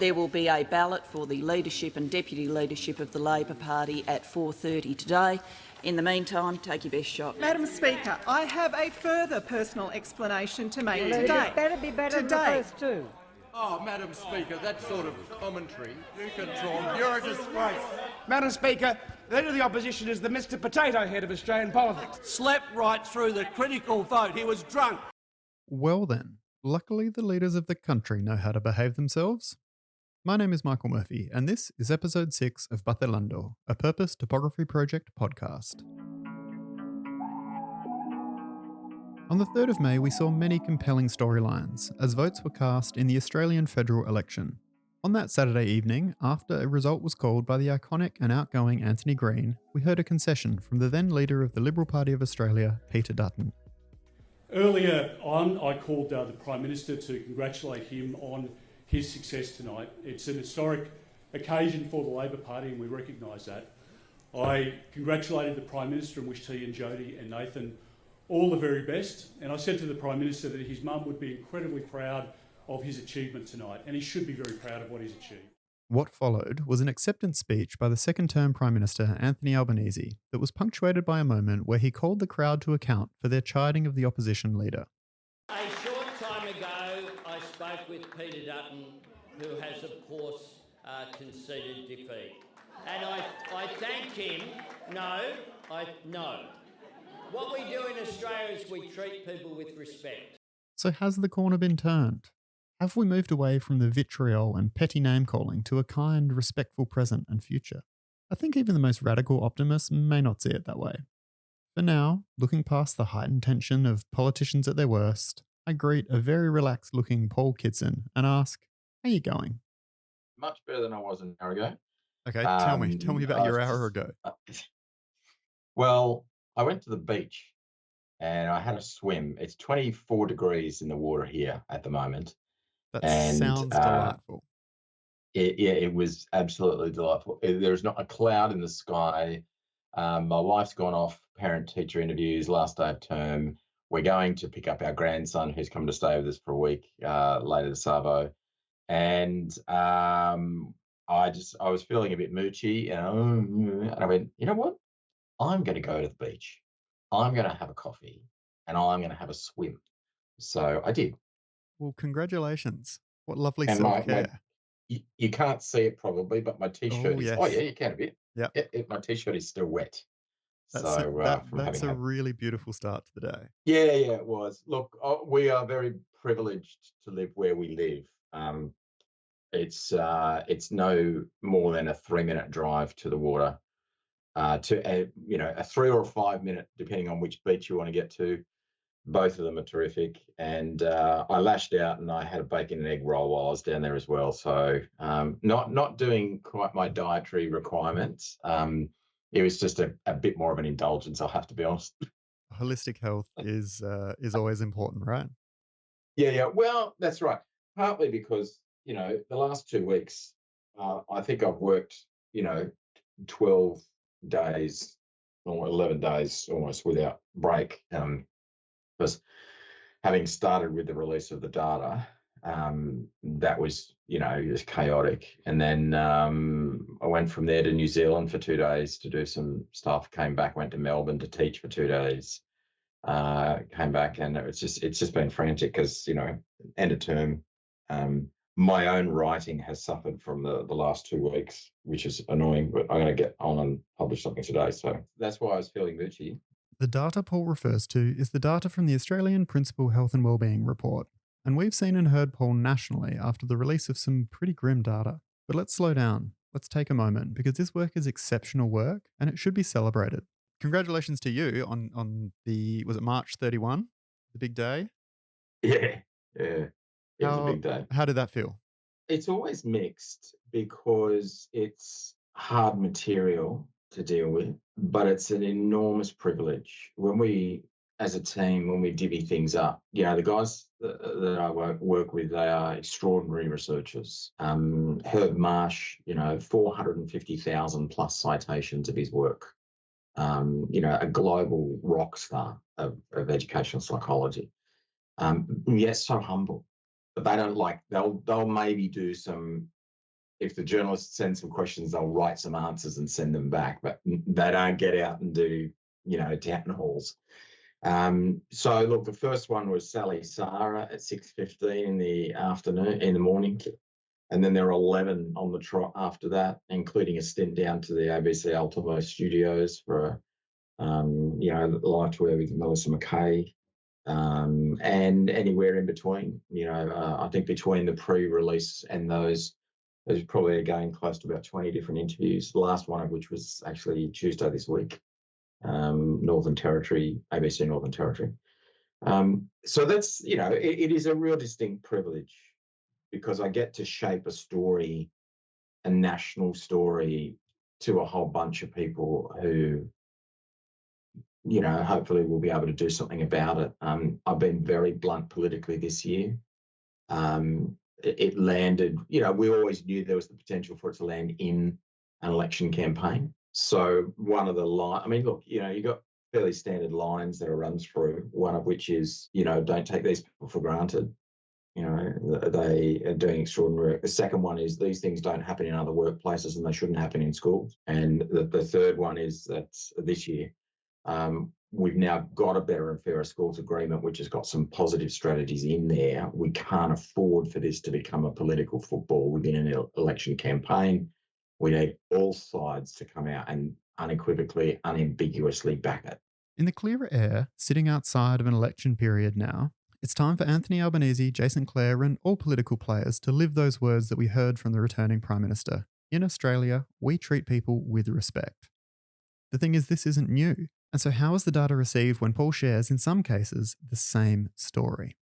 There will be a ballot for the leadership and deputy leadership of the Labor Party at 4:30 today. In the meantime, take your best shot. Madam Speaker, I have a further personal explanation to make today. It better be better than the first two. Oh, Madam Speaker, that sort of commentary, you control. You're a disgrace. Madam Speaker, the Leader of the Opposition is the Mr Potato Head of Australian politics. Slept right through the critical vote. He was drunk. Well then, luckily the leaders of the country know how to behave themselves. My name is Michael Murphy, and this is episode 6 of Vacilando, a Purpose Topography Project podcast. On the 3rd of May, we saw many compelling storylines as votes were cast in the Australian federal election. On that Saturday evening, after a result was called by the iconic and outgoing Anthony Green, we heard a concession from the then leader of the Liberal Party of Australia, Peter Dutton. Earlier on, I called the Prime Minister to congratulate him on his success tonight. It's an historic occasion for the Labor Party, and we recognise that. I congratulated the Prime Minister and wished he and Jodie and Nathan all the very best, and I said to the Prime Minister that his mum would be incredibly proud of his achievement tonight, and he should be very proud of what he's achieved. What followed was an acceptance speech by the second-term Prime Minister Anthony Albanese that was punctuated by a moment where he called the crowd to account for their chiding of the opposition leader. A short time ago, I spoke with Peter Dutton, who has, of course, conceded defeat. And I thank him. No. What we do in Australia is we treat people with respect. So has the corner been turned? Have we moved away from the vitriol and petty name-calling to a kind, respectful present and future? I think even the most radical optimists may not see it that way. For now, looking past the heightened tension of politicians at their worst, I greet a very relaxed-looking Paul Kidson and ask, how are you going? Much better than I was an hour ago. Okay, tell me about your hour ago. Well, I went to the beach and I had a swim. It's 24 degrees in the water here at the moment. That sounds delightful. It was absolutely delightful. There's not a cloud in the sky. My wife's gone off parent-teacher interviews last day of term. We're going to pick up our grandson who's come to stay with us for a week later this Savo. And I was feeling a bit moochy and I went, you know what? I'm going to go to the beach. I'm going to have a coffee and I'm going to have a swim. So I did. Well, congratulations. What lovely self-care. You can't see it probably, but my T-shirt is... Yes. Oh, yeah, you can a bit. Yeah. My T-shirt is still wet. That's a really beautiful start to the day. Yeah, it was. Look, we are very privileged to live where we live. It's no more than a 3-minute drive to the water, to a 3 or a 5 minute, depending on which beach you want to get to. Both of them are terrific, and I lashed out and I had a bacon and egg roll while I was down there as well. So not doing quite my dietary requirements. It was just a bit more of an indulgence, I'll have to be honest. Holistic health is always important, right? Yeah. Well, that's right. Partly because, the last 2 weeks, I think I've worked, 12 days or 11 days almost without break. Because having started with the release of the data, that was, just chaotic. And then I went from there to New Zealand for 2 days to do some stuff, came back, went to Melbourne to teach for 2 days, came back, and it's just been frantic because, end of term, my own writing has suffered from the last 2 weeks, which is annoying, but I'm going to get on and publish something today. So that's why I was feeling moochy. The data Paul refers to is the data from the Australian Principal Health and Wellbeing report, and we've seen and heard Paul nationally after the release of some pretty grim data. But let's slow down. Let's take a moment, because this work is exceptional work and it should be celebrated. Congratulations to you on was it March 31, the big day? Yeah. It was a big day. How did that feel? It's always mixed because it's hard material to deal with, but it's an enormous privilege. When we, as a team, when we divvy things up, the guys that I work with, they are extraordinary researchers. Herb Marsh, 450,000 plus citations of his work. A global rock star of educational psychology. Yes, so humble, but they don't they'll maybe do some if the journalists send some questions, they'll write some answers and send them back, but they don't get out and do, town halls. So look, the first one was Sally Sarah at 6:15 in the morning. And then there are 11 on the trot after that, including a stint down to the ABC Ultimo studios for, live tour with Melissa McKay, and anywhere in between. I think between the pre-release and those, there's probably again close to about 20 different interviews. The last one of which was actually Tuesday this week, Northern Territory, ABC Northern Territory. So that's, it is a real distinct privilege, because I get to shape a story, a national story, to a whole bunch of people who, hopefully will be able to do something about it. I've been very blunt politically this year. It landed, we always knew there was the potential for it to land in an election campaign. So one of the look, you got fairly standard lines that are run through, one of which is, don't take these people for granted. They are doing extraordinary work. The second one is these things don't happen in other workplaces and they shouldn't happen in schools. And the third one is that this year, we've now got a better and fairer schools agreement, which has got some positive strategies in there. We can't afford for this to become a political football within an election campaign. We need all sides to come out and unequivocally, unambiguously back it. In the clearer air, sitting outside of an election period now, it's time for Anthony Albanese, Jason Clare, and all political players to live those words that we heard from the returning Prime Minister. In Australia, we treat people with respect. The thing is, this isn't new. And so how is the data received when Paul shares, in some cases, the same story?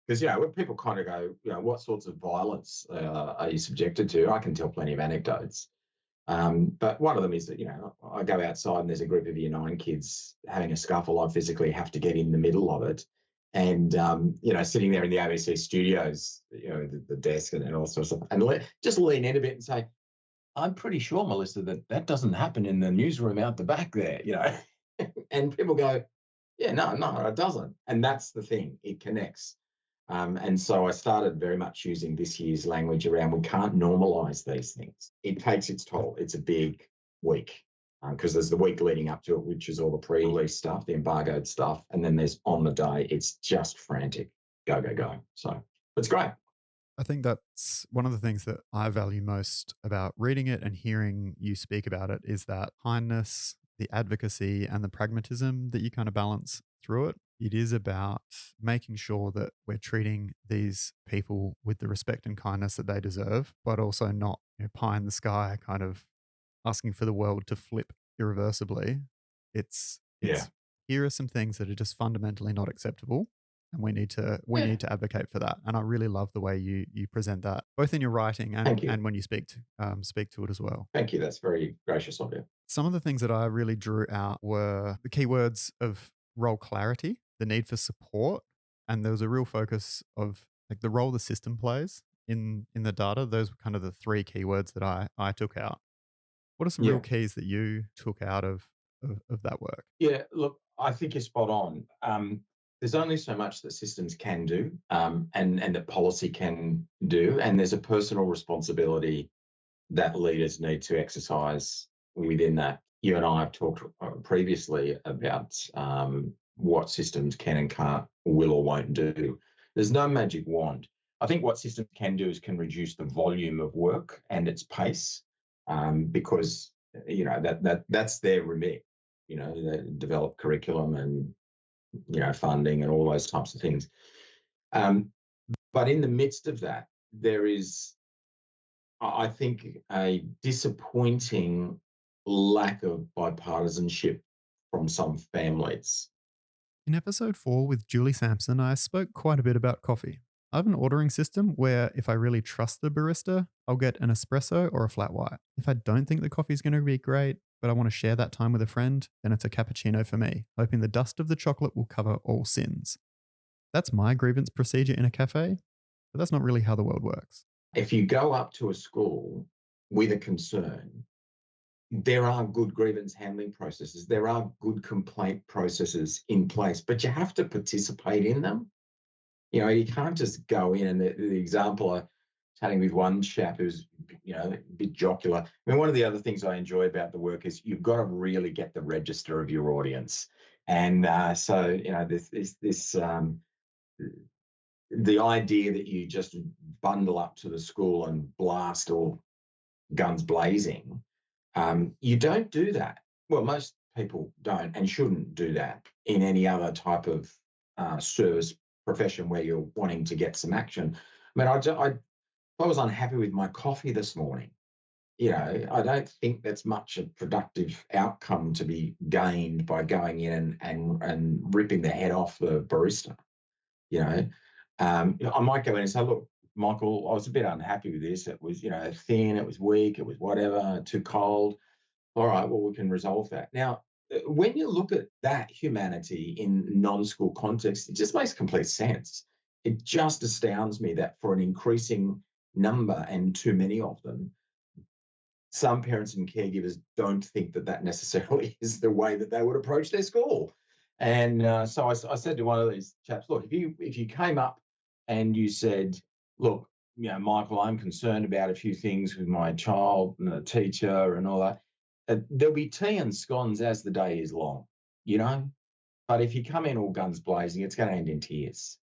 Because, when people kind of go, what sorts of violence are you subjected to? I can tell plenty of anecdotes. But one of them is that, I go outside and there's a group of Year 9 kids having a scuffle. I physically have to get in the middle of it. And, sitting there in the ABC studios, the desk and all sorts of stuff, and just lean in a bit and say, I'm pretty sure, Melissa, that doesn't happen in the newsroom out the back there, and people go, yeah, no, it doesn't. And that's the thing, it connects. And so I started very much using this year's language around we can't normalise these things. It takes its toll. It's a big week. Because there's the week leading up to it, which is all the pre-release stuff, the embargoed stuff, and then there's on the day, it's just frantic, go. So it's great. I think that's one of the things that I value most about reading it and hearing you speak about it is that kindness, the advocacy, and the pragmatism that you kind of balance through it. It is about making sure that we're treating these people with the respect and kindness that they deserve, but also not pie in the sky kind of asking for the world to flip irreversibly. It's here are some things that are just fundamentally not acceptable, and we need to advocate for that. And I really love the way you present that, both in your writing and when you speak to it as well. Thank you. That's very gracious of you. Some of the things that I really drew out were the keywords of role clarity, the need for support, and there was a real focus of like the role the system plays in the data. Those were kind of the three keywords that I took out. What are some real keys that you took out of that work? Yeah, look, I think you're spot on. There's only so much that systems can do and that policy can do. And there's a personal responsibility that leaders need to exercise within that. You and I have talked previously about what systems can and can't, will or won't do. There's no magic wand. I think what systems can do is can reduce the volume of work and its pace. Because that's their remit, they develop curriculum and funding and all those types of things. But in the midst of that, there is, I think, a disappointing lack of bipartisanship from some families. In episode 4 with Julie Sampson, I spoke quite a bit about coffee. I have an ordering system where if I really trust the barista, I'll get an espresso or a flat white. If I don't think the coffee is going to be great, but I want to share that time with a friend, then it's a cappuccino for me, hoping the dust of the chocolate will cover all sins. That's my grievance procedure in a cafe, but that's not really how the world works. If you go up to a school with a concern, there are good grievance handling processes. There are good complaint processes in place, but you have to participate in them. You can't just go in, and the example I chatting with one chap who's, a bit jocular. I mean, one of the other things I enjoy about the work is you've got to really get the register of your audience. And the idea that you just bundle up to the school and blast all guns blazing, you don't do that. Well, most people don't and shouldn't do that in any other type of service profession where you're wanting to get some action. I mean, I was unhappy with my coffee this morning. I don't think that's much a productive outcome to be gained by going in and ripping the head off the barista. I might go in and say, look, Michael, I was a bit unhappy with this. It was, thin, it was weak, it was whatever, too cold. All right, well, we can resolve that. Now, when you look at that humanity in non-school context, it just makes complete sense. It just astounds me that for an increasing number, and too many of them, some parents and caregivers don't think that necessarily is the way that they would approach their school. And so I said to one of these chaps, look, if you came up and you said, look, Michael, I'm concerned about a few things with my child and the teacher and all that, there'll be tea and scones as the day is long, But if you come in all guns blazing, it's going to end in tears.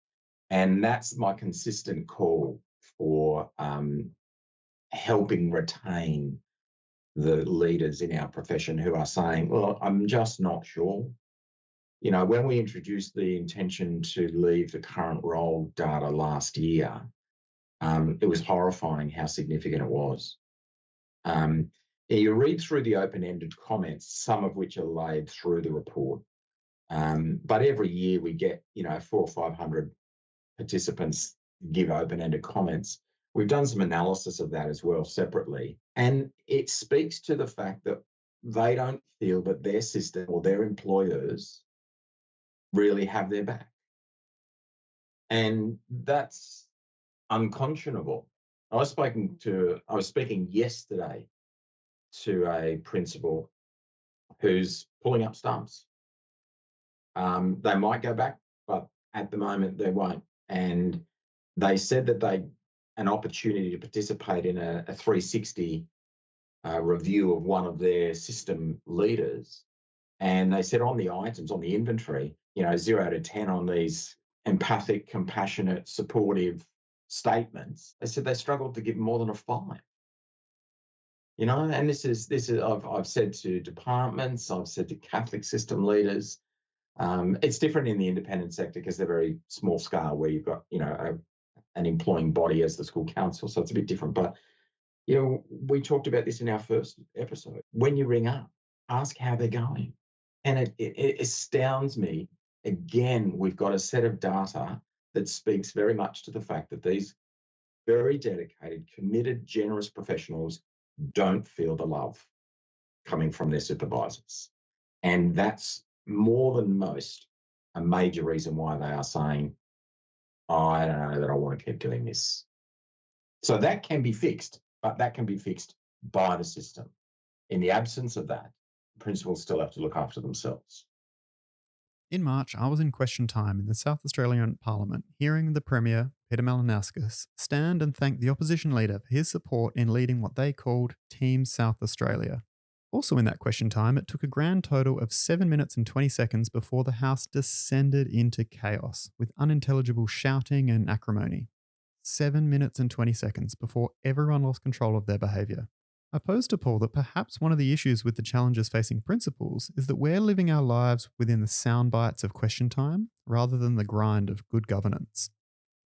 And that's my consistent call for helping retain the leaders in our profession who are saying, well, I'm just not sure. When we introduced the intention to leave the current role data last year, it was horrifying how significant it was. You read through the open-ended comments, some of which are laid through the report. But every year we get, 400 or 500 participants give open-ended comments. We've done some analysis of that as well separately. And it speaks to the fact that they don't feel that their system or their employers really have their back. And that's unconscionable. I was speaking yesterday to a principal who's pulling up stumps. They might go back, but at the moment they won't. And they said that an opportunity to participate in a 360 review of one of their system leaders. And they said on the items, on the inventory, 0 to 10 on these empathic, compassionate, supportive statements, they said they struggled to give more than a 5. And this is I've said to departments, I've said to Catholic system leaders. It's different in the independent sector because they're very small scale, where you've got an employing body as the school council, so it's a bit different. But we talked about this in our first episode. When you ring up, ask how they're going, and it astounds me. Again, we've got a set of data that speaks very much to the fact that these very dedicated, committed, generous professionals don't feel the love coming from their supervisors. And that's more than most a major reason why they are saying, I don't know that I want to keep doing this. So that can be fixed, but that can be fixed by the system. In the absence of that, principals still have to look after themselves. In March, I was in question time in the South Australian Parliament, hearing the Premier, Peter Malinauskas, stand and thank the opposition leader for his support in leading what they called Team South Australia. Also in that question time, it took a grand total of 7 minutes and 20 seconds before the House descended into chaos, with unintelligible shouting and acrimony. 7 minutes and 20 seconds before everyone lost control of their behaviour. I posed to Paul that perhaps one of the issues with the challenges facing principals is that we're living our lives within the sound bites of question time rather than the grind of good governance.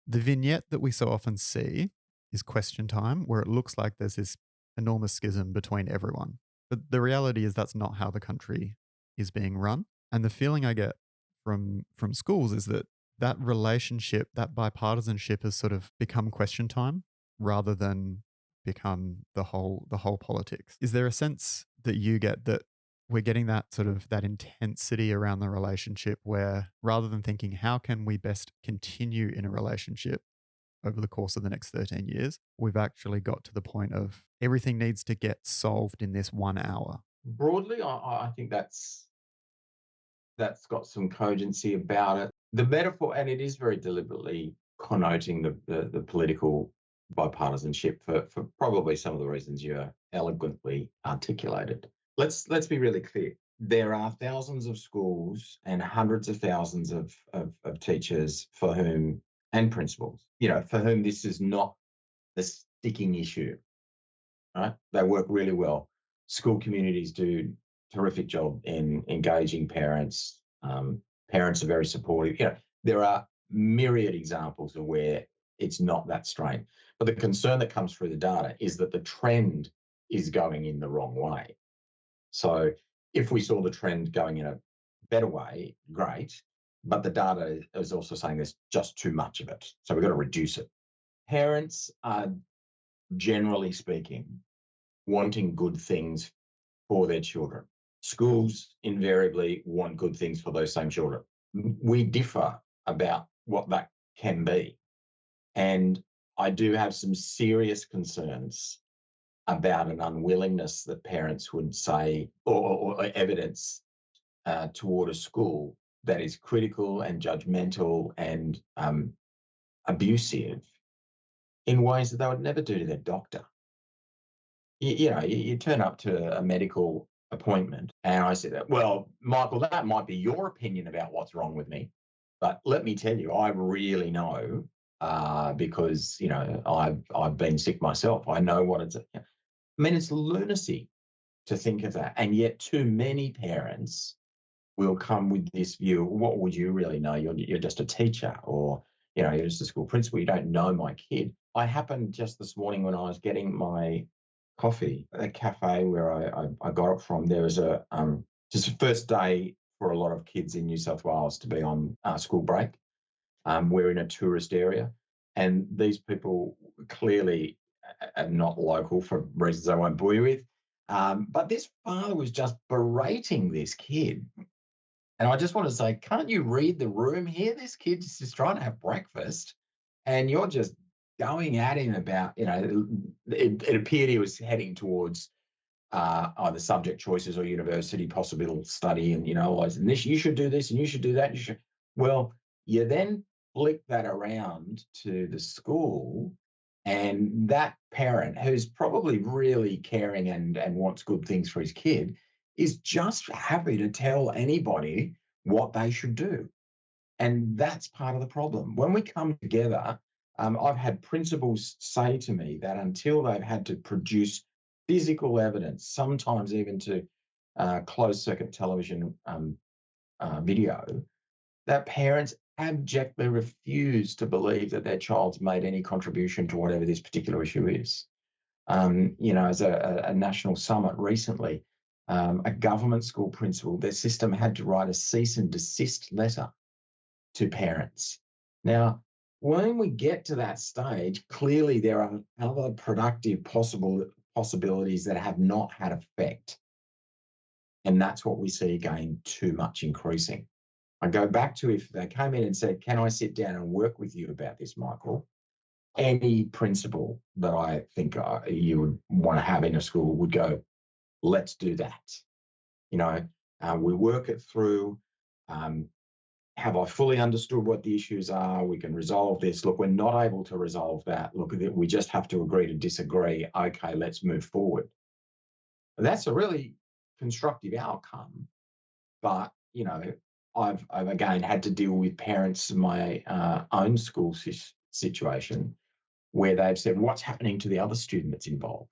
The vignette that we so often see is question time, where it looks like there's this enormous schism between everyone. But the reality is that's not how the country is being run. And the feeling I get from schools is that relationship, that bipartisanship has sort of become question time rather than become the whole politics. Is there a sense that you get that we're getting that sort of that intensity around the relationship where rather than thinking how can we best continue in a relationship over the course of the next 13 years, we've actually got to the point of everything needs to get solved in this 1 hour? Broadly, I think that's got some cogency about it. The metaphor, and it is very deliberately connoting the political bipartisanship for probably some of the reasons you eloquently articulated. Let's be really clear. There are thousands of schools and hundreds of thousands of teachers for whom, and principals, for whom this is not the sticking issue, right? They work really well. School communities do a terrific job in engaging parents. Parents are very supportive. There are myriad examples of where it's not that strain. But the concern that comes through the data is that the trend is going in the wrong way. So if we saw the trend going in a better way, great. But the data is also saying there's just too much of it. So we've got to reduce it. Parents are, generally speaking, wanting good things for their children. Schools invariably want good things for those same children. We differ about what that can be. And I do have some serious concerns about an unwillingness that parents would say or evidence toward a school that is critical and judgmental and abusive in ways that they would never do to their doctor. You turn up to a medical appointment and I said, well, Michael, that might be your opinion about what's wrong with me. But let me tell you, I really know because, I've been sick myself. I know what it's. I mean, it's lunacy to think of that. And yet too many parents will come with this view, what would you really know? You're just a teacher or, you're just a school principal. You don't know my kid. I happened just this morning when I was getting my coffee at a cafe where I got it from, there was just the first day for a lot of kids in New South Wales to be on school break. We're in a tourist area and these people clearly are not local for reasons I won't bore you with. But this father was just berating this kid. And I just want to say, can't you read the room here? This kid's just trying to have breakfast and you're just going at him about, it appeared he was heading towards either subject choices or university possible study and, and this, you should do this and you should do that. Well, you then flip that around to the school and that parent who's probably really caring and wants good things for his kid is just happy to tell anybody what they should do. And that's part of the problem. When we come together, I've had principals say to me that until they've had to produce physical evidence, sometimes even to closed-circuit television video, that parents abjectly refuse to believe that their child's made any contribution to whatever this particular issue is. As a national summit recently, a government school principal, their system had to write a cease and desist letter to parents. Now, when we get to that stage, clearly there are other productive possibilities that have not had effect. And that's what we see again, too much increasing. I go back to if they came in and said, can I sit down and work with you about this, Michael? Any principal that I think you would want to have in a school would go, let's do that. We work it through. Have I fully understood what the issues are? We can resolve this. Look, we're not able to resolve that. Look, we just have to agree to disagree. Okay, let's move forward. That's a really constructive outcome. But, I've again had to deal with parents in my own school situation where they've said, what's happening to the other student that's involved?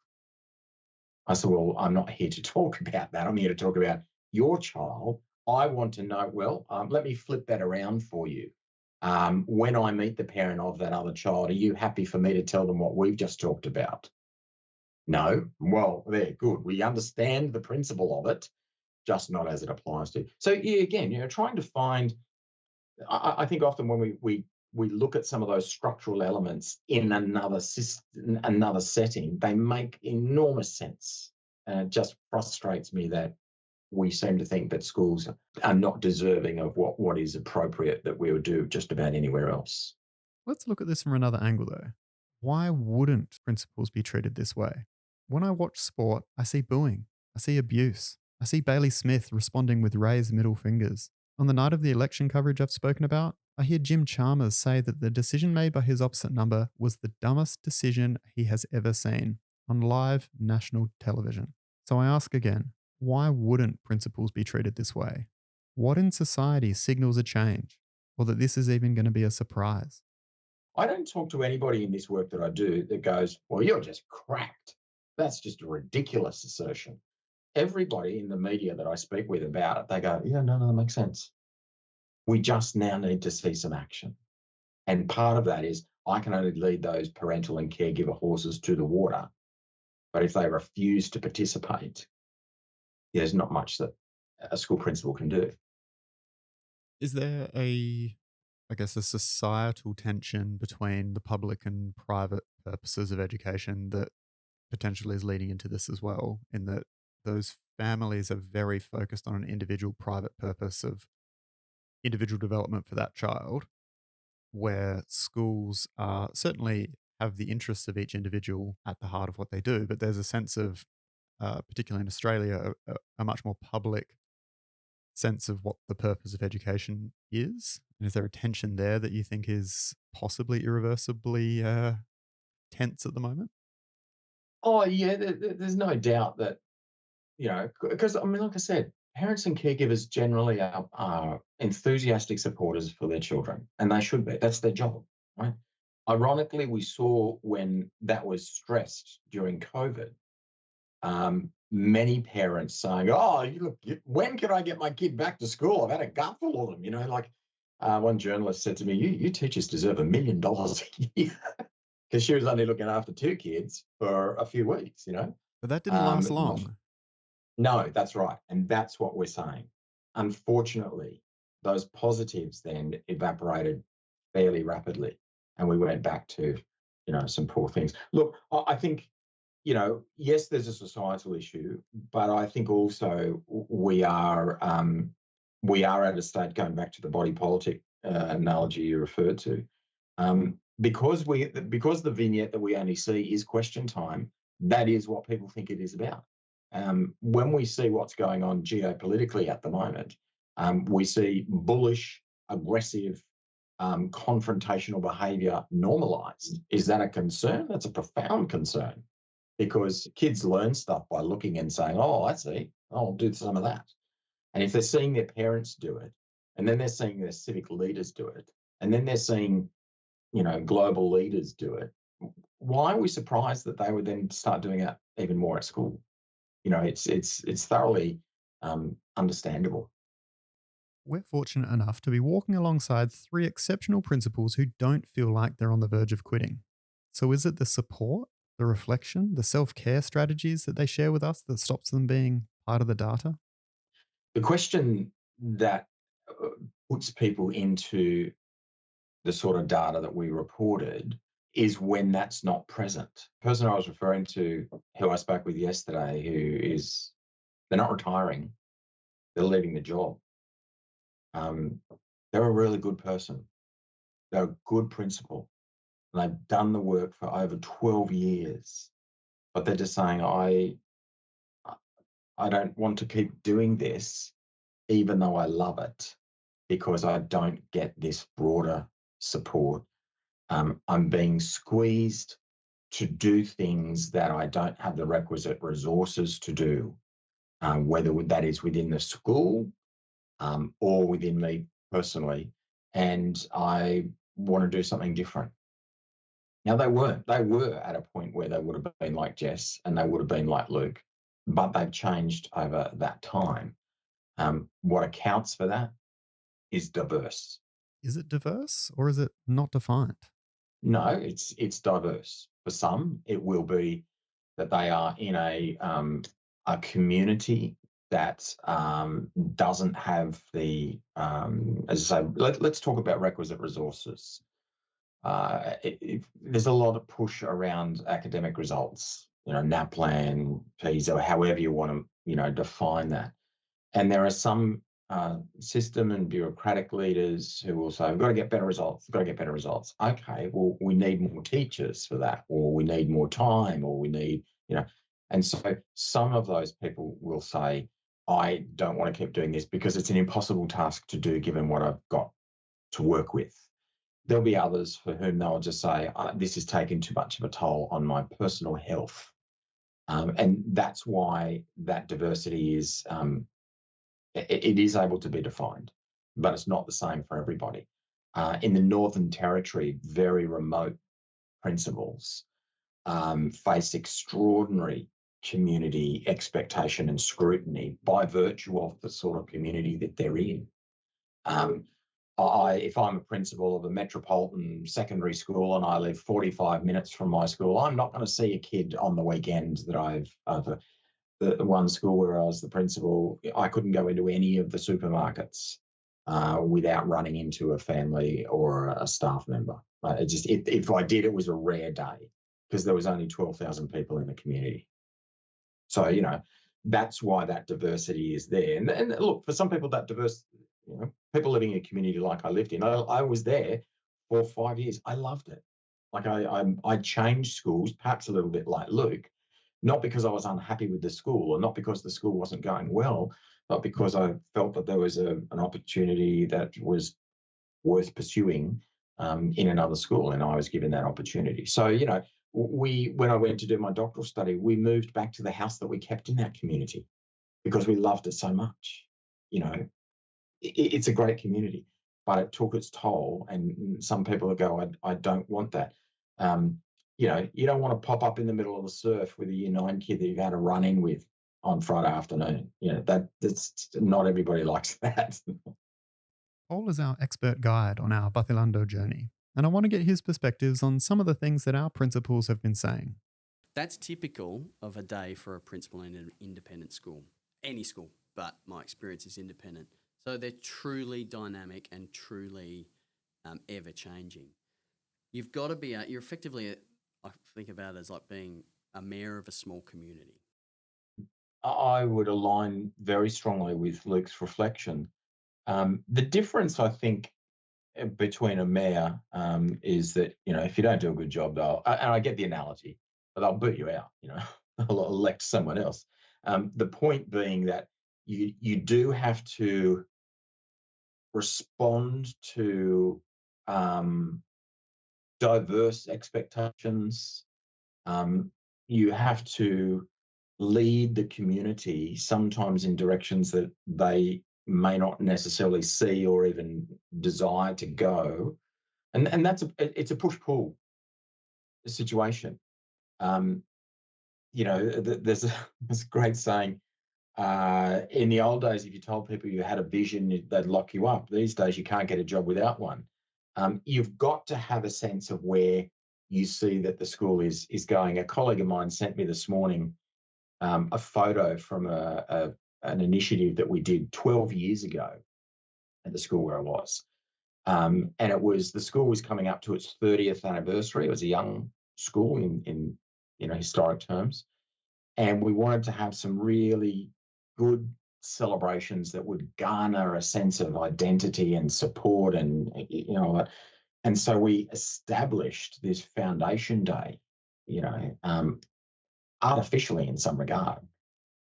I said, well, I'm not here to talk about that. I'm here to talk about your child. I want to know, well, let me flip that around for you. When I meet the parent of that other child, are you happy for me to tell them what we've just talked about? No? Well, there, good. We understand the principle of it, just not as it applies to. So, again, trying to find, I think often when we look at some of those structural elements in another system, another setting, they make enormous sense. And it just frustrates me that we seem to think that schools are not deserving of what is appropriate that we would do just about anywhere else. Let's look at this from another angle though. Why wouldn't principals be treated this way? When I watch sport, I see booing, I see abuse, I see Bailey Smith responding with raised middle fingers. On the night of the election coverage I've spoken about, I hear Jim Chalmers say that the decision made by his opposite number was the dumbest decision he has ever seen on live national television. So I ask again, why wouldn't principals be treated this way? What in society signals a change, or that this is even going to be a surprise? I don't talk to anybody in this work that I do that goes, well, you're just cracked. That's just a ridiculous assertion. Everybody in the media that I speak with about it, they go, yeah, no, that makes sense. We just now need to see some action. And part of that is I can only lead those parental and caregiver horses to the water. But if they refuse to participate, there's not much that a school principal can do. Is there a societal tension between the public and private purposes of education that potentially is leading into this as well, in that those families are very focused on an individual private purpose of individual development for that child, where schools certainly have the interests of each individual at the heart of what they do, but there's a sense of, particularly in Australia, a much more public sense of what the purpose of education is. And is there a tension there that you think is possibly irreversibly tense at the moment? Oh, yeah, there's no doubt that, because, I mean, like I said, parents and caregivers generally are enthusiastic supporters for their children, and they should be. That's their job, right? Ironically, we saw when that was stressed during COVID, many parents saying, oh, look, when can I get my kid back to school? I've had a gutful of them, one journalist said to me, you teachers deserve $1 million a year, because she was only looking after 2 kids for a few weeks, But that didn't last long. No, that's right. And that's what we're saying. Unfortunately, those positives then evaporated fairly rapidly, and we went back to, some poor things. Look, I think, yes, there's a societal issue, but I think also we are at a state, going back to the body politic analogy you referred to, because the vignette that we only see is question time. That is what people think it is about. When we see what's going on geopolitically at the moment, we see bullish, aggressive, confrontational behaviour normalised. Is that a concern? That's a profound concern, because kids learn stuff by looking and saying, oh, I see, I'll do some of that. And if they're seeing their parents do it, and then they're seeing their civic leaders do it, and then they're seeing, global leaders do it, why are we surprised that they would then start doing it even more at school? It's thoroughly understandable. We're fortunate enough to be walking alongside 3 exceptional principals who don't feel like they're on the verge of quitting. So is it the support, the reflection, the self-care strategies that they share with us that stops them being part of the data? The question that puts people into the sort of data that we reported is when that's not present. The person I was referring to, who I spoke with yesterday, they're not retiring, they're leaving the job. They're a really good person. They're a good principal. And they've done the work for over 12 years. But they're just saying, I don't want to keep doing this, even though I love it, because I don't get this broader support. I'm being squeezed to do things that I don't have the requisite resources to do, whether that is within the school or within me personally, and I want to do something different. Now, they were at a point where they would have been like Jess and they would have been like Luke, but they've changed over that time. What accounts for that is diverse. Is it diverse, or is it not defined? No, it's diverse. For some, it will be that they are in a community that doesn't have the, as I say, let's talk about requisite resources. There's a lot of push around academic results, NAPLAN, PISA, or however you want to, define that. And there are some system and bureaucratic leaders who will say, we've got to get better results, Okay, well, we need more teachers for that, or we need more time, or we need, and so some of those people will say, I don't want to keep doing this because it's an impossible task to do given what I've got. to work with. There'll be others for whom they'll just say, this has taken too much of a toll on my personal health. And that's why that diversity is, it is able to be defined, but it's not the same for everybody. In the Northern Territory, very remote principals face extraordinary community expectation and scrutiny by virtue of the sort of community that they're in. If I'm a principal of a metropolitan secondary school and I live 45 minutes from my school, I'm not going to see a kid on the weekend that the one school where I was the principal, I couldn't go into any of the supermarkets without running into a family or a staff member. If I did, it was a rare day because there was only 12,000 people in the community. So, that's why that diversity is there. And look, for some people, that diverse, people living in a community like I lived in, I was there for 5 years. I loved it. Like I changed schools, perhaps a little bit like Luke, not because I was unhappy with the school or not because the school wasn't going well, but because I felt that there was an opportunity that was worth pursuing in another school, and I was given that opportunity. So, when I went to do my doctoral study, we moved back to the house that we kept in that community because we loved it so much. It's a great community, but it took its toll. And some people go, I don't want that. You don't want to pop up in the middle of the surf with a Year 9 kid that you've had a run in with on Friday afternoon. That's not everybody likes that. Paul is our expert guide on our Vacilando journey, and I want to get his perspectives on some of the things that our principals have been saying. That's typical of a day for a principal in an independent school, any school, but my experience is independent. So they're truly dynamic and truly ever-changing. You've got to be, you're effectively, I think about it as like being a mayor of a small community. I would align very strongly with Luke's reflection. The difference, I think, between a mayor is that, if you don't do a good job, and I get the analogy, but they'll boot you out, they'll elect someone else. The point being that you do have to respond to diverse expectations. You have to lead the community sometimes in directions that they may not necessarily see or even desire to go. And it's a push-pull situation. There's a great saying, in the old days, if you told people you had a vision, they'd lock you up. These days, you can't get a job without one. You've got to have a sense of where you see that the school is going. A colleague of mine sent me this morning a photo from an initiative that we did 12 years ago at the school where I was. And the school was coming up to its 30th anniversary. It was a young school in historic terms. And we wanted to have some really good celebrations that would garner a sense of identity and support and so we established this foundation day, artificially in some regard,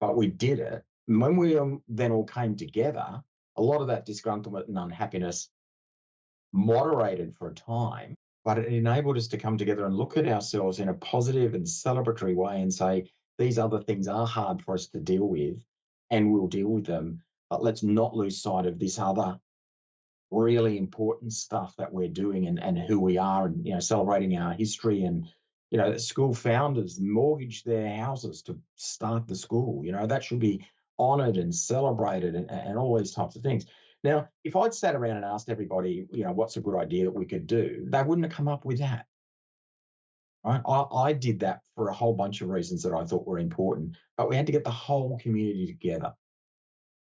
but we did it. And when we then all came together, a lot of that disgruntlement and unhappiness moderated for a time, but it enabled us to come together and look at ourselves in a positive and celebratory way and say, these other things are hard for us to deal with, and we'll deal with them, but let's not lose sight of this other really important stuff that we're doing and who we are, and celebrating our history. And school founders mortgaged their houses to start the school. That should be honoured and celebrated and all these types of things. Now, if I'd sat around and asked everybody, what's a good idea that we could do, they wouldn't have come up with that. Right? I did that for a whole bunch of reasons that I thought were important, but we had to get the whole community together.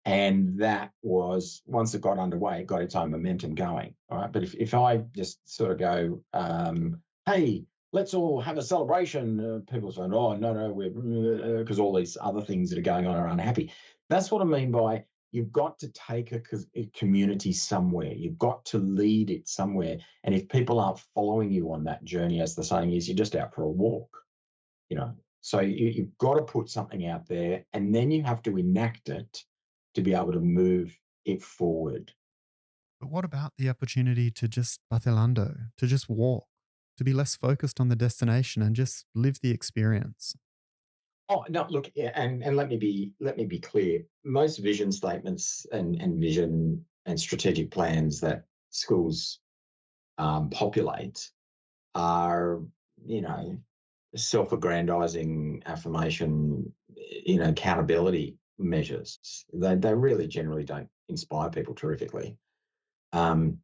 And that was, once it got underway, it got its own momentum going. All right. But if I just sort of go, hey, let's all have a celebration, people say, oh, no, we're, because all these other things that are going on are unhappy. That's what I mean by you've got to take a community somewhere. You've got to lead it somewhere. And if people aren't following you on that journey, as the saying is, you're just out for a walk, So you've got to put something out there, and then you have to enact it to be able to move it forward. But what about the opportunity to just Vacilando, to just walk, to be less focused on the destination and just live the experience? Oh no, look, yeah, and let me be clear. Most vision statements and vision and strategic plans that schools populate are, you know, self-aggrandizing affirmation, accountability measures. They really generally don't inspire people terrifically. Um,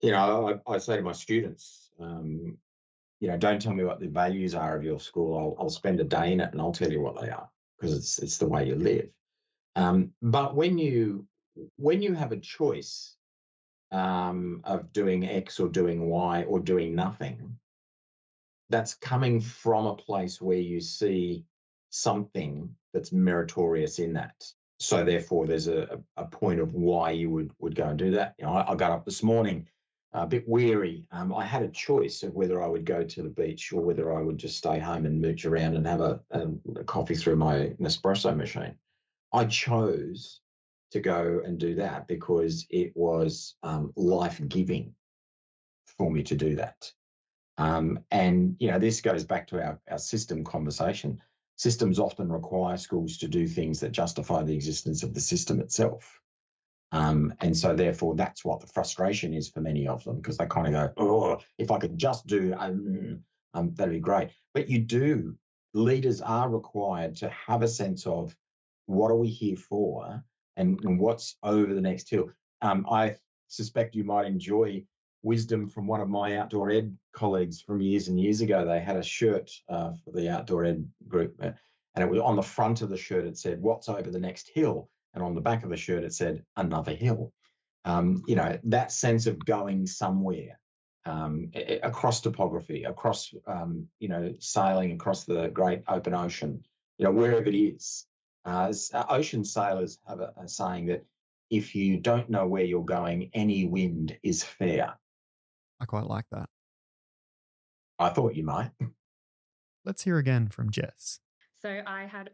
I say to my students, don't tell me what the values are of your school. I'll spend a day in it and I'll tell you what they are because it's the way you live. But when you have a choice of doing X or doing Y or doing nothing, that's coming from a place where you see something that's meritorious in that. So therefore, there's a point of why you would go and do that. I got up this morning a bit weary. I had a choice of whether I would go to the beach or whether I would just stay home and mooch around and have a coffee through my Nespresso machine. I chose to go and do that because it was life-giving for me to do that. And this goes back to our system conversation. Systems often require schools to do things that justify the existence of the system itself. And so therefore, that's what the frustration is for many of them, because they kind of go, oh, if I could just do, that'd be great. But leaders are required to have a sense of what are we here for and what's over the next hill. I suspect you might enjoy wisdom from one of my outdoor ed colleagues from years and years ago. They had a shirt for the outdoor ed group, and it was on the front of the shirt, it said, what's over the next hill? And on the back of the shirt, it said, another hill. That sense of going somewhere across topography, across, sailing across the great open ocean, wherever it is. Ocean sailors have a saying that if you don't know where you're going, any wind is fair. I quite like that. I thought you might. Let's hear again from Jess. So I had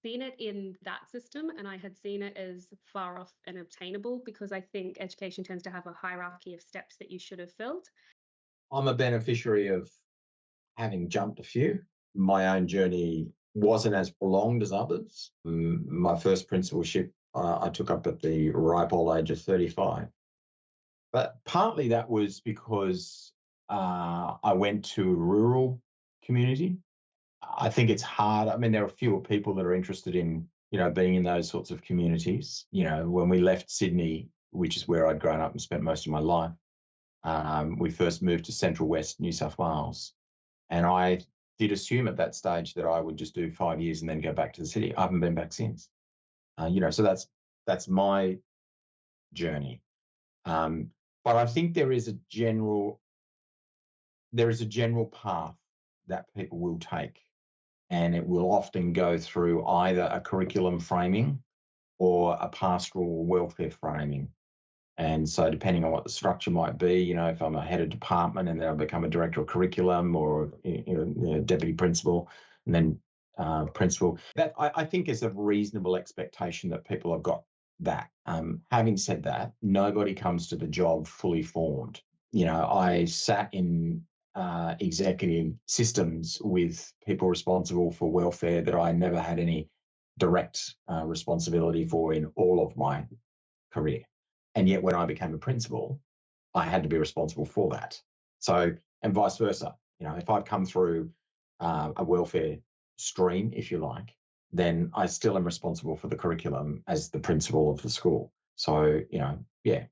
seen it in that system and I had seen it as far off and obtainable because I think education tends to have a hierarchy of steps that you should have filled. I'm a beneficiary of having jumped a few. My own journey wasn't as prolonged as others. My first principalship I took up at the ripe old age of 35. But partly that was because I went to a rural community. I think it's hard. I mean, there are fewer people that are interested in, being in those sorts of communities. When we left Sydney, which is where I'd grown up and spent most of my life, we first moved to Central West New South Wales. And I did assume at that stage that I would just do 5 years and then go back to the city. I haven't been back since. So that's my journey. But I think there is a general path that people will take, and it will often go through either a curriculum framing or a pastoral welfare framing. And so depending on what the structure might be, if I'm a head of department and then I become a director of curriculum or deputy principal and then principal, that I think is a reasonable expectation that people have got that. Having said that, nobody comes to the job fully formed. I sat in executive systems with people responsible for welfare that I never had any direct responsibility for in all of my career. And yet when I became a principal, I had to be responsible for that. So, and vice versa. If I've come through a welfare stream, if you like, then I still am responsible for the curriculum as the principal of the school. So, yeah.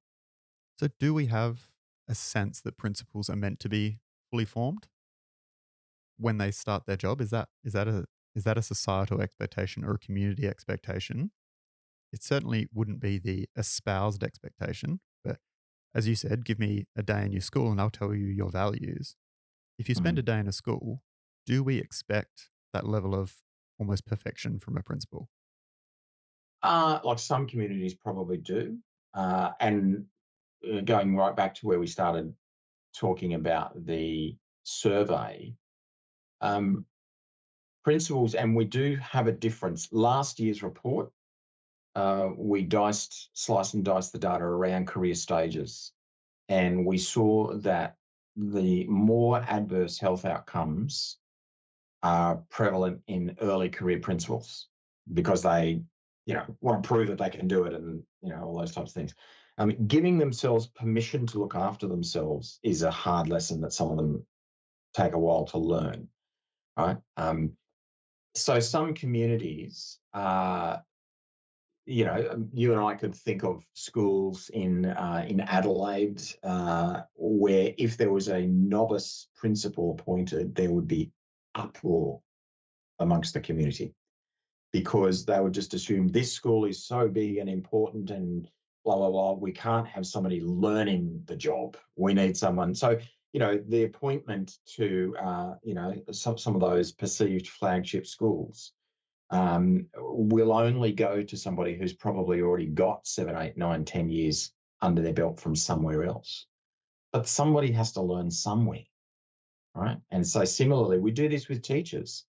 So do we have a sense that principals are meant to be fully formed when they start their job? Is that a societal expectation or a community expectation? It certainly wouldn't be the espoused expectation, but as you said, give me a day in your school and I'll tell you your values. If you spend a day in a school, do we expect that level of almost perfection from a principal? Like some communities probably do. And going right back to where we started talking about the survey, principals, and we do have a difference. Last year's report we sliced and diced the data around career stages, and we saw that the more adverse health outcomes are prevalent in early career principals because they, want to prove that they can do it and, all those types of things. Giving themselves permission to look after themselves is a hard lesson that some of them take a while to learn, right? So some communities you and I could think of schools in Adelaide where if there was a novice principal appointed, there would be uproar amongst the community because they would just assume this school is so big and important and blah, blah, blah. We can't have somebody learning the job. We need someone. So, the appointment to, some of those perceived flagship schools will only go to somebody who's probably already got 7, 8, 9, 10 years under their belt from somewhere else. But somebody has to learn somewhere, right? And so similarly, we do this with teachers.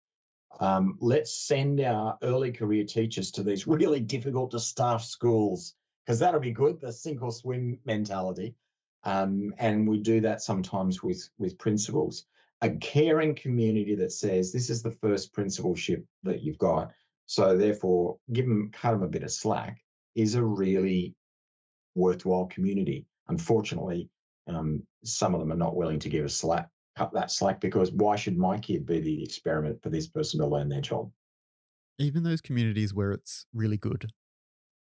Let's send our early career teachers to these really difficult to staff schools because that'll be good, the sink or swim mentality. And we do that sometimes with principals. A caring community that says this is the first principalship that you've got, so therefore cut them a bit of slack is a really worthwhile community. Unfortunately, some of them are not willing to cut that slack because why should my kid be the experiment for this person to learn their job? Even those communities where it's really good,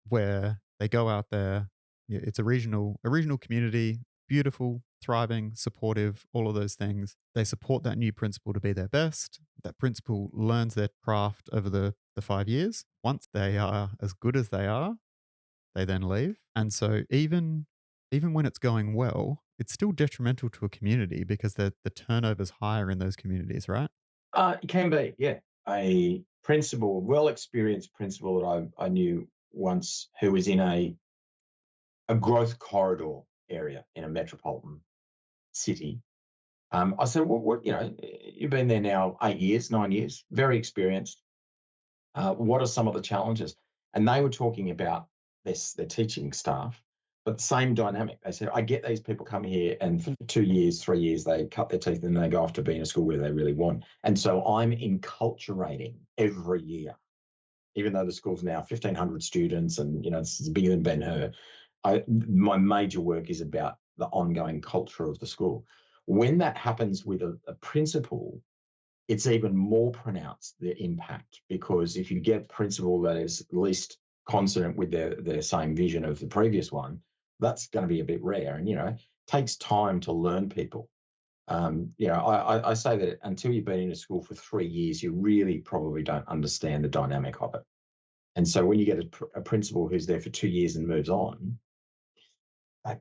where they go out there, it's a regional community, beautiful, thriving, supportive, all of those things. They support that new principal to be their best. That principal learns their craft over the 5 years. Once they are as good as they are, they then leave. And so even when it's going well, it's still detrimental to a community because the turnover's higher in those communities, right? It can be, yeah. A principal, well-experienced principal that I knew once who was in a growth corridor area in a metropolitan city. I said, what, you've been there now 8 years, 9 years, very experienced. What are some of the challenges? And they were talking about their teaching staff, but the same dynamic. They said, I get these people come here and for 2 years, 3 years, they cut their teeth and they go off to be in a school where they really want. And so I'm enculturating every year, even though the school's now 1,500 students and, it's bigger than Ben-Hur. My major work is about the ongoing culture of the school. When that happens with a principal, it's even more pronounced, the impact, because if you get a principal that is at least consonant with their same vision of the previous one, that's going to be a bit rare. And, it takes time to learn people. I say that until you've been in a school for 3 years, you really probably don't understand the dynamic of it. And so when you get a principal who's there for 2 years and moves on,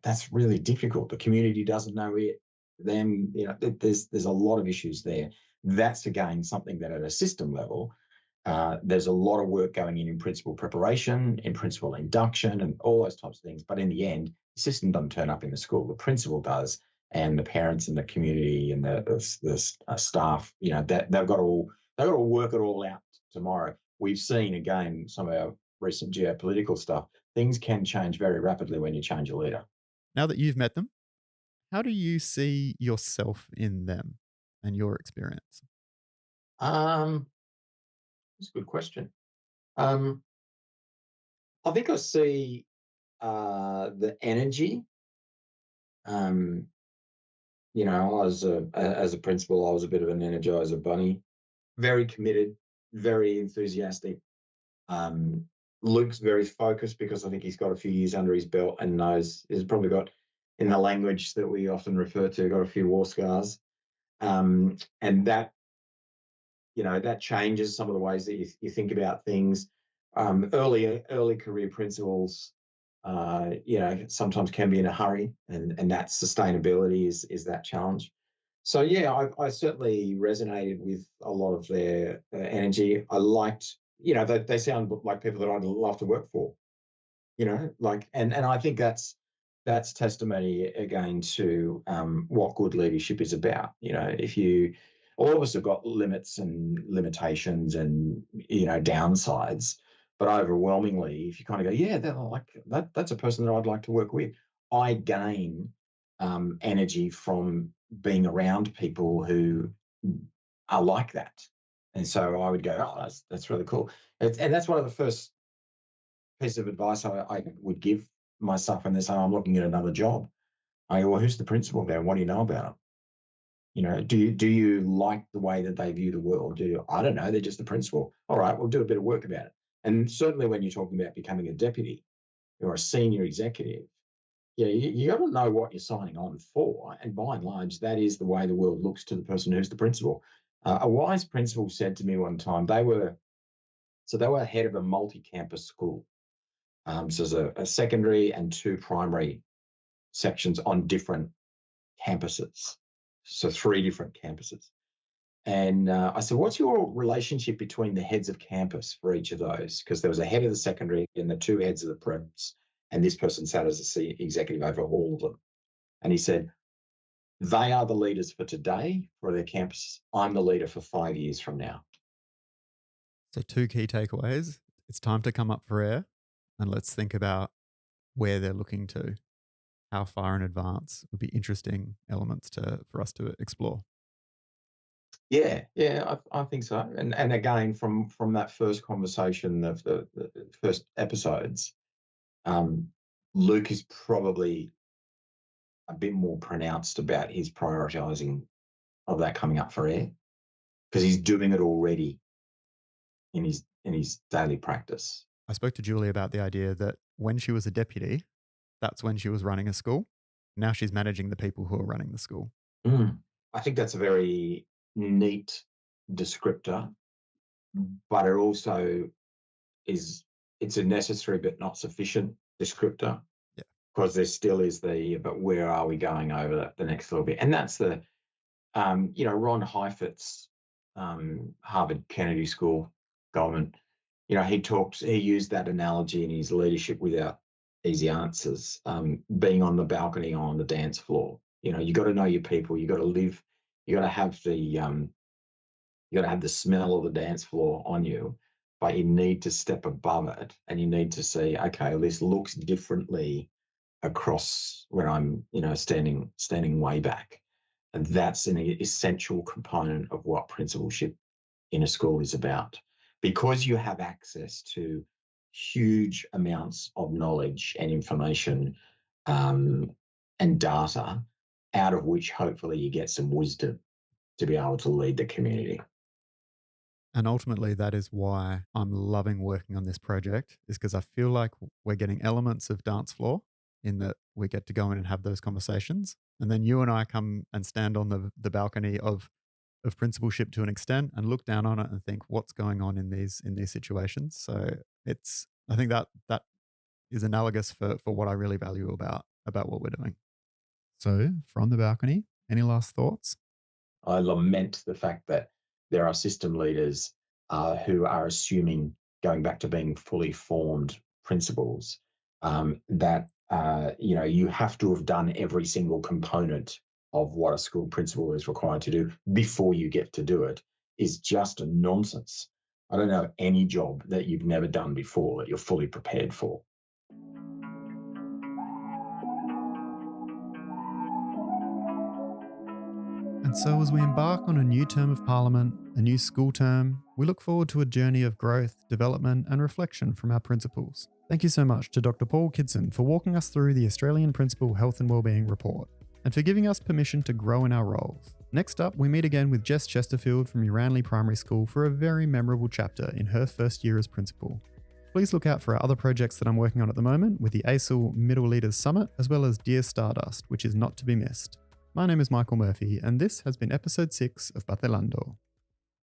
that's really difficult. The community doesn't know it. Then, there's a lot of issues there. That's, again, something that at a system level, there's a lot of work going in principal preparation, in principal induction, and all those types of things. But in the end, the system doesn't turn up in the school. The principal does, and the parents and the community and the staff, they've got to work it all out tomorrow. We've seen, again, some of our recent geopolitical stuff. Things can change very rapidly when you change a leader. Now that you've met them, how do you see yourself in them and your experience? That's a good question. I think I see the energy. As a principal, I was a bit of an energizer bunny, very committed, very enthusiastic. Luke's very focused because I think he's got a few years under his belt and knows he's probably got, in the language that we often refer to, got a few war scars. And that, that changes some of the ways that you think about things. Early career principals, sometimes can be in a hurry, and that sustainability is that challenge. So, yeah, I certainly resonated with a lot of their energy. I liked, they sound like people that I'd love to work for, and I think that's testimony again to what good leadership is about. All of us have got limits and limitations and, downsides, But overwhelmingly, if you kind of go, yeah, that's a person that I'd like to work with, I gain energy from being around people who are like that. And so I would go, oh, that's really cool. And that's one of the first pieces of advice I would give myself when they say, I'm looking at another job. I go, well, who's the principal there? What do you know about them? You know, do you like the way that they view the world? I don't know, they're just the principal. All right, we'll do a bit of work about it. And certainly when you're talking about becoming a deputy or a senior executive, you got to know what you're signing on for. And by and large, that is the way the world looks to the person who's the principal. A wise principal said to me one time, they were head of a multi-campus school. So there's a secondary and 2 primary sections on different campuses. So 3 different campuses. And I said, what's your relationship between the heads of campus for each of those? Because there was a head of the secondary and the 2 heads of the preps, and this person sat as a executive over all of them. And he said, they are the leaders for today for their campus. I'm the leader for 5 years from now. So 2 key takeaways. It's time to come up for air, and let's think about where they're looking to. How far in advance would be interesting elements for us to explore. Yeah, I think so. And again, from that first conversation of the first episodes, Luke is probably a bit more pronounced about his prioritising of that coming up for air, because he's doing it already in his daily practice. I spoke to Julie about the idea that when she was a deputy, that's when she was running a school. Now she's managing the people who are running the school. I think that's a very neat descriptor, but it also it's a necessary but not sufficient descriptor. Yeah. Because there still is but where are we going over the next little bit? And that's the, Ron Heifetz's Harvard Kennedy School government, he used that analogy in his Leadership Without Easy Answers, being on the balcony or on the dance floor. You got to know your people. You got to live. You got to have the smell of the dance floor on you, but you need to step above it, and you need to see, okay, this looks differently across where I'm, standing way back, and that's an essential component of what principalship in a school is about, because you have access to huge amounts of knowledge and information and data, out of which hopefully you get some wisdom to be able to lead the community. And ultimately, that is why I'm loving working on this project, is because I feel like we're getting elements of dance floor in that we get to go in and have those conversations. And then you and I come and stand on the balcony of principalship to an extent and look down on it and think, what's going on in these situations? So I think that is analogous for what I really value about what we're doing. So from the balcony, any last thoughts? I lament the fact that there are system leaders who are assuming, going back to being fully formed principals, that you have to have done every single component of what a school principal is required to do before you get to do it, is just a nonsense. I don't know any job that you've never done before that you're fully prepared for. And so as we embark on a new term of Parliament, a new school term, we look forward to a journey of growth, development and reflection from our principals. Thank you so much to Dr Paul Kidson for walking us through the Australian Principal Health and Wellbeing Report, and for giving us permission to grow in our roles. Next up, we meet again with Jess Chesterfield from Uranley Primary School for a very memorable chapter in her first year as principal. Please look out for our other projects that I'm working on at the moment with the ASIL Middle Leaders Summit, as well as Dear Stardust, which is not to be missed. My name is Michael Murphy, and this has been episode 6 of Vacilando.